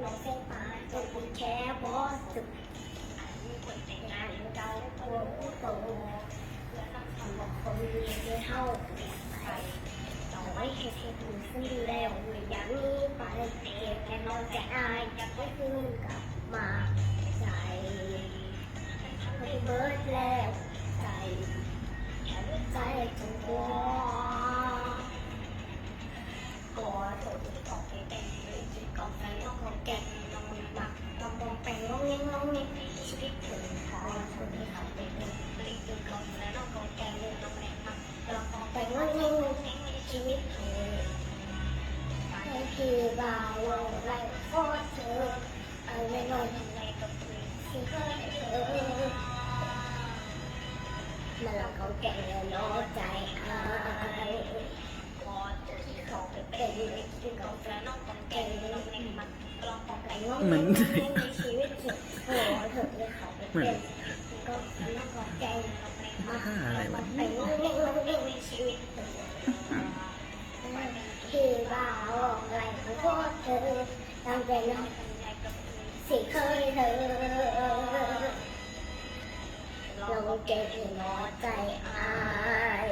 องเส้นตายจนคุณแค่บอสสึกคนแต่งงานเก่าตัวผู้โตทำบอกคนมีเยอะเท่าใครต่อไว้แค่ดูซึ่งแล้วอย่างนี้ไปแค่นอนแต่อายอยากไปคืนกลับมาใจไม่เบิดแล้วใจจนกลัวกลัวตัวที่ออกไปเป็นที่กองไฟน้องของแกงน้องหมักน้องมองแปงน้องเงี้ยน้องเงี้ยชีวิตถึงพอคนที่เขาเป็นผลิตเป็นกองแล้วน้องของแกงเลยน้องแรงมากน้องของแปงน้องเงี้ยชีวิตเธอให้คือบ่าวไรโคตรเธอเอาไม่น้อยทำไรกับที่เคยเธอมันเราเขาแก่แล้วน้อใจอายพอเจอที่เขาไปเป็นที่เขาแก่น้องของแก่น้องเล็กมันลองของแก่น้องในชีวิตเถอะโอ้เถอะเลยเขาไปเป็นก็น้องของแก่น้องเล็กมันไปน้องเล็กน้องเล็กในชีวิตคือบ่าวอะไรของพ่อเธอตั้งใจน้องสิเคยเธอเราเก่งหนอใจอาย